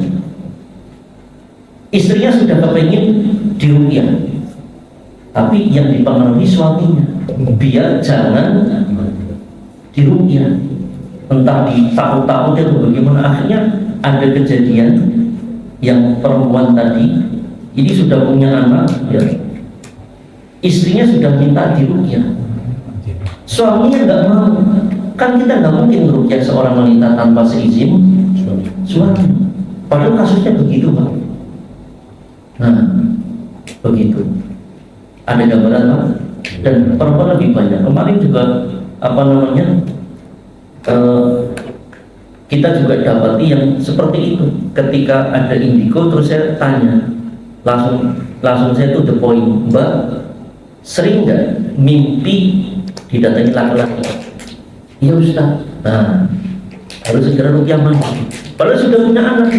Istrinya sudah kepengen diruqyah, tapi yang dipengaruhi suaminya, biar jangan diruqyah. Entah ditakut-takut atau bagaimana, akhirnya ada kejadian yang perempuan tadi ini sudah punya anak, ya. Istrinya sudah minta diruqyah, suaminya nggak mau. Kan kita nggak mungkin meruqyah seorang wanita tanpa seizin suami. Padahal kasusnya begitu, Pak. Nah, begitu. Ada gambaran, Pak. Dan perempuan lebih banyak. Kemarin juga kita juga dapati yang seperti itu. Ketika ada indigo, terus saya tanya, langsung saya to the point, Mbak, sering nggak mimpi didatangi laki-laki? Iya Ustaz. Nah, harus segera ruqyah mandiri. Padahal sudah punya anak,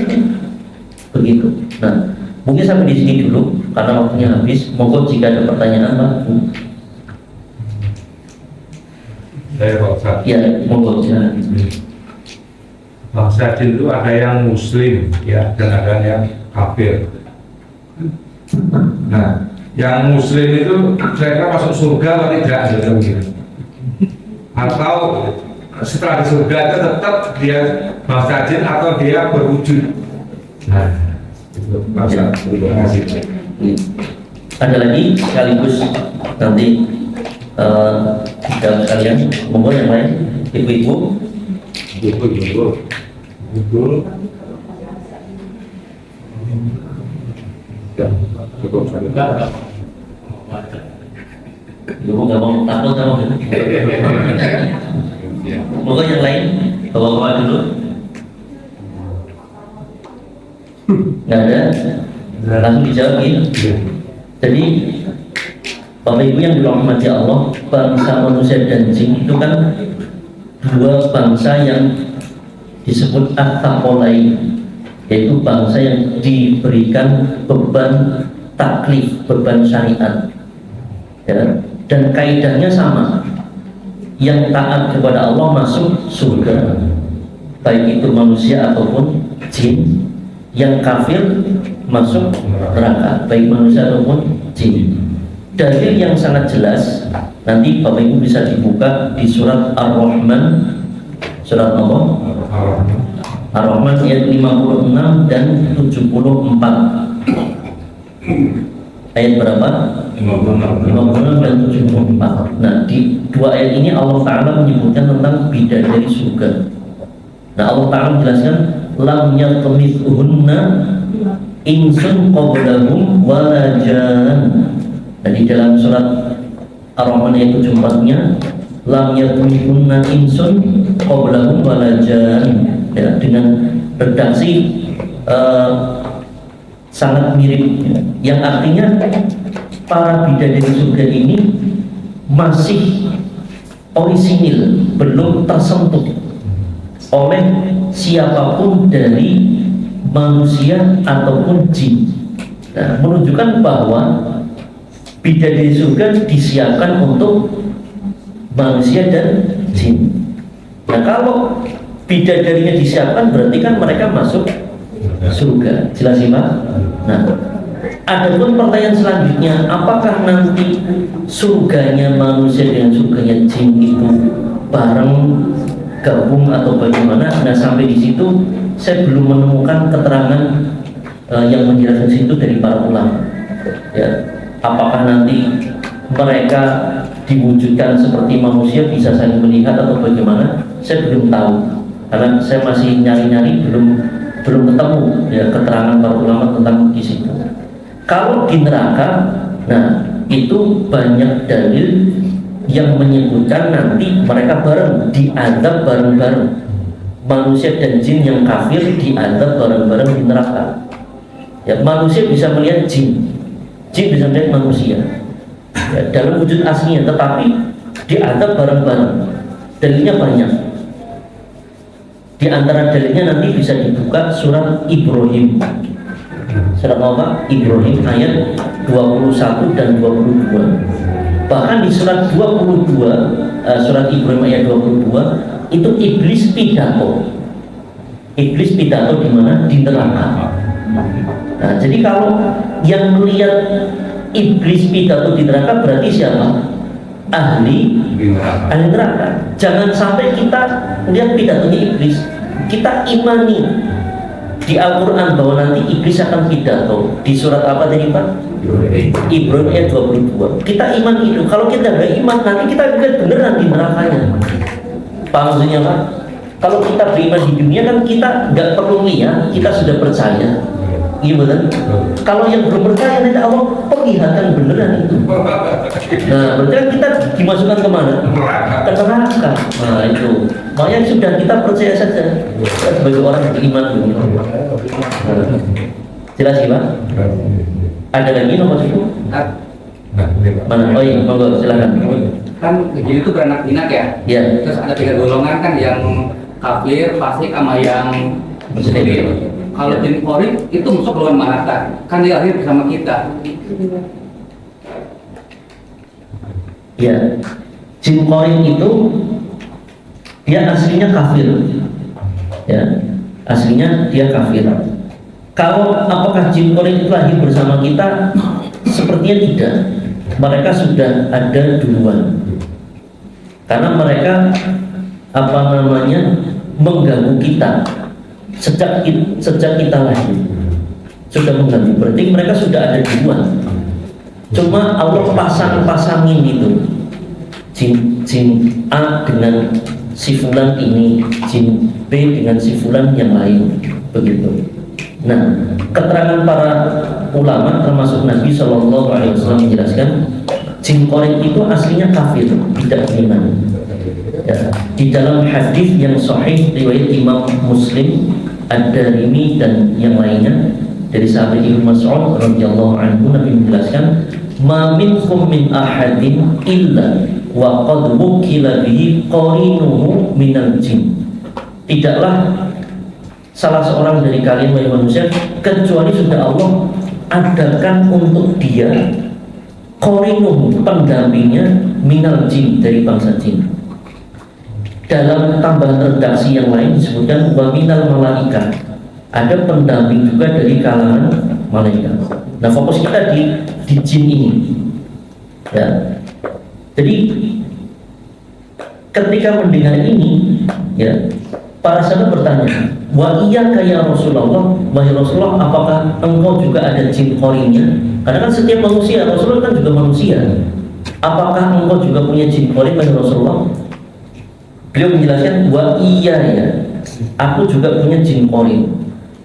begitu. Nah, mungkin sampai di sini dulu karena waktunya habis. Monggo jika ada pertanyaan, Pak. Saya Pak Ustaz. Ya, monggo silakan. Bangsa jin itu ada yang muslim ya dan ada yang kafir. Nah, yang muslim itu mereka masuk surga atau tidak gitu. Atau setelah di surga itu tetap dia bangsa jin atau dia berwujud. Nah, itu bangsa. Terima kasih. Ada lagi sekaligus nanti jawab sekalian. Monggo yang lain, ibu-ibu. Betul. Ya, cukup saja. Ibu nggak mau takut sama gitu. Monggo yang lain, bawa-bawa dulu. Nggak ada, langsung dijawab gitu. Jadi Bapak Ibu yang dirahmati Allah, bangsa manusia dan jin itu kan dua bangsa yang disebut at-taqolain, yaitu bangsa yang diberikan beban taklif, beban syariat ya. Dan kaidahnya sama, yang taat kepada Allah masuk surga, baik itu manusia ataupun jin. Yang kafir masuk neraka, baik manusia ataupun jin. Dalil yang sangat jelas nanti Bapak Ibu bisa dibuka di surat Ar-Rahman, surat apa? Ar-Rahman ayat 56 dan 74. Ayat berapa? 56 dan 74. Nah, di dua ayat ini Allah Ta'ala menyebutkan tentang bidadari surga. Nah, Allah Ta'ala menjelaskan lam yatmithunna insun qablahum wala jan. Nah, di dalam surat Ar-Rahman ayat 74-nya lam yatmithunna insun qablahum wala jan, ya, dengan redaksi sangat mirip ya. Yang artinya para bidadari surga ini masih orisinil, belum tersentuh oleh siapapun dari manusia ataupun jin. Nah, menunjukkan bahwa bidadari surga disiapkan untuk manusia dan jin. Nah, kalau bidadarinya disiapkan berarti kan mereka masuk surga. Jelas sih Pak? Nah, ada pun pertanyaan selanjutnya, apakah nanti surganya manusia dengan surganya jin itu bareng, gabung atau bagaimana? Nah, sampai di situ saya belum menemukan keterangan yang menjelaskan situ dari para ulama. Ya, apakah nanti mereka diwujudkan seperti manusia bisa saling melihat atau bagaimana? Saya belum tahu karena saya masih nyari-nyari, belum ketemu ya keterangan para ulama tentang di situ. Kalau di neraka, nah itu banyak dalil yang menyebutkan nanti mereka bareng diadab bareng-bareng. Manusia dan jin yang kafir diadab bareng-bareng di neraka. Ya, manusia bisa melihat jin, jin bisa melihat manusia ya, dalam wujud aslinya, tetapi diadab bareng-bareng. Dalilnya banyak. Di antara dalilnya nanti bisa dibuka surat Ibrahim. Surat apa? Ibrahim ayat 21 dan 22. Bahkan di surat 22, surat Ibrahim ayat 22 itu iblis pidato. Iblis pidato di mana? Di neraka. Nah, jadi kalau yang melihat iblis pidato di neraka berarti siapa? Ahli neraka. Jangan sampai kita lihat pidatonya iblis, kita imani di Al-Quran bahwa nanti iblis akan pidato. Di surat apa tadi Pak? Ibrahim ayat 22. Kita iman itu. Kalau kita nggak iman, nanti kita lihat beneran di nerakanya. Paham maksudnya Pak? Kalau kita beriman di dunia kan kita nggak perlu lihat, kita sudah percaya. Iya betul. Kalau yang belum percaya nanti Allah perlihatkan beneran itu. Nah, berarti kan kita dimasukkan kemana? Ke neraka. Nah itu. Makanya sudah kita percaya saja sebagai orang beriman. Nah, jelas sih Pak? Ada lagi nomor itu? Mana? Oh iya, monggo silakan. Kan jadi itu beranak pinak ya? Iya. Terus ada 3 golongan kan, yang kafir, fasik, sama yang muslim. Kalau jin korin itu masuk golongan mana kan dia lahir bersama kita. Ya, jin korin itu dia aslinya kafir, ya, aslinya dia kafir. Kalau apakah jin korin itu lahir bersama kita? Sepertinya tidak. Mereka sudah ada duluan. Karena mereka mengganggu kita sejak kita lahir. Sudah mengganggu. Berarti mereka sudah ada duluan. Cuma Allah pasang-pasangin itu. Jin A dengan si fulan ini, jin B dengan si fulan yang lain, begitu. Nah, keterangan para ulama termasuk Nabi Shallallahu Alaihi Wasallam menjelaskan jin korin itu aslinya kafir, tidak beriman. Ya, di dalam hadis yang sahih riwayat Imam Muslim, Ad-Darimi dan yang lainnya dari sahabat Ibnu Mas'ud radhiyallahu anhu, Nabi menjelaskan, "Ma minkum min ahadin illa wa qad wukila bihi qarinuhu minal jin." Tidaklah salah seorang dari kalian wahai manusia kecuali sudah Allah adakan untuk dia qarinuhu, pendampingnya, minal jin, dari bangsa jin. Dalam tambahan redaksi yang lain disebutkan wa minal malaikat, ada pendamping juga dari kalangan malaikat. Nah, fokus kita di jin ini, ya. Jadi ketika mendengar ini, ya, para sahabat bertanya, wa iyyaka ya Rasulullah, wahai Rasulullah, apakah engkau juga ada jin korinnya? Karena kan setiap manusia, Rasulullah kan juga manusia. Apakah engkau juga punya jin korin, wahai Rasulullah? Beliau menjelaskan, wa iya, ya, aku juga punya jin korin.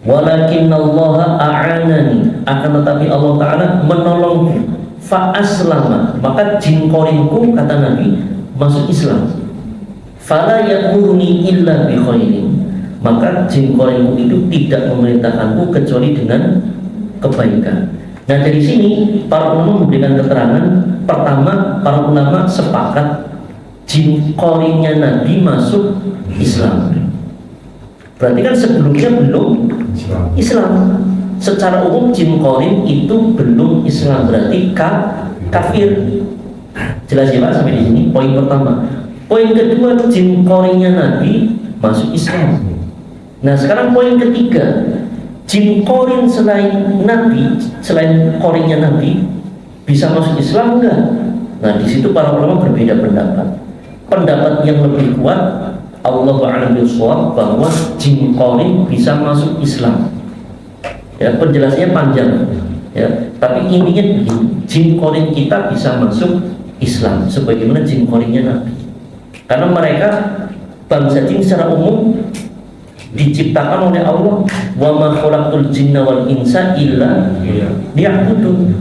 Walakinallaha a'anani, akan tetapi Allah Ta'ala menolongku. Fa'aslama, maka jin korinku, kata Nabi, masuk Islam. Fala ya'muruni illa bi khairin, maka jin korinku itu tidak memerintahkanku kecuali dengan kebaikan. Nah, dari sini para ulama memberikan keterangan. Pertama, para ulama sepakat jin korinnya Nabi masuk Islam. Berarti kan sebelumnya belum Islam. Secara umum jin korin itu belum Islam, berarti kafir. Jelas ya Pak sampai di sini. Poin pertama. Poin kedua, jin korinnya Nabi masuk Islam. Nah, sekarang poin ketiga, jin korin selain Nabi, selain korinnya Nabi bisa masuk Islam enggak? Nah, di situ para ulama berbeda pendapat. Pendapat yang lebih kuat, Allahu a'lam bishawab, bahwa jin korin bisa masuk Islam. Ya, penjelasannya panjang, ya, tapi intinya begini, jin korin kita bisa masuk Islam sebagaimana jin korinnya Nabi. Karena mereka bangsa jin secara umum diciptakan oleh Allah, wa ma khalaqtul jinna wal insa illa liya'budun.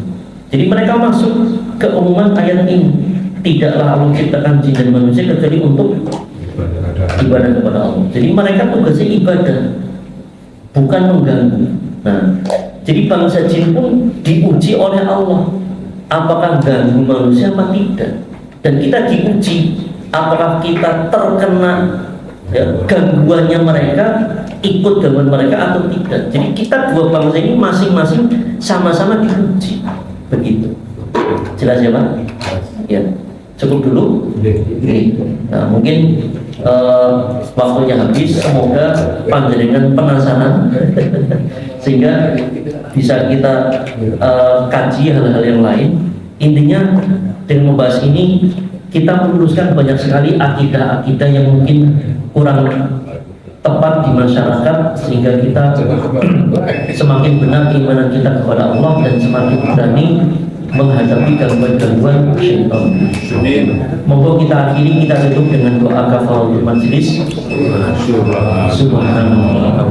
Jadi mereka masuk ke umuman ayat ini. Tidaklah Allah ciptakan jin dan manusia kecuali untuk ibadah kepada Allah. Jadi mereka tugasnya ibadah, bukan mengganggu. Nah, jadi bangsa jin pun diuji oleh Allah, apakah ganggu manusia atau tidak. Dan kita diuji, apakah kita terkena, ya, gangguannya mereka, ikut gangguan mereka atau tidak. Jadi kita dua bangsa ini masing-masing sama-sama diuji. Begitu. Jelas ya Pak? Ya. Cukup dulu. Nah, mungkin waktunya habis. Semoga panjenengan penasaran sehingga bisa kita kaji hal-hal yang lain. Intinya dengan membahas ini kita meluruskan banyak sekali akidah-akidah yang mungkin kurang tepat di masyarakat, sehingga kita semakin benar keimanan kita kepada Allah dan semakin berani menghadapi gangguan-gangguan syaitan. Monggo kita akhiri, kita tutup dengan doa kafaratul majelis. Subhanallah.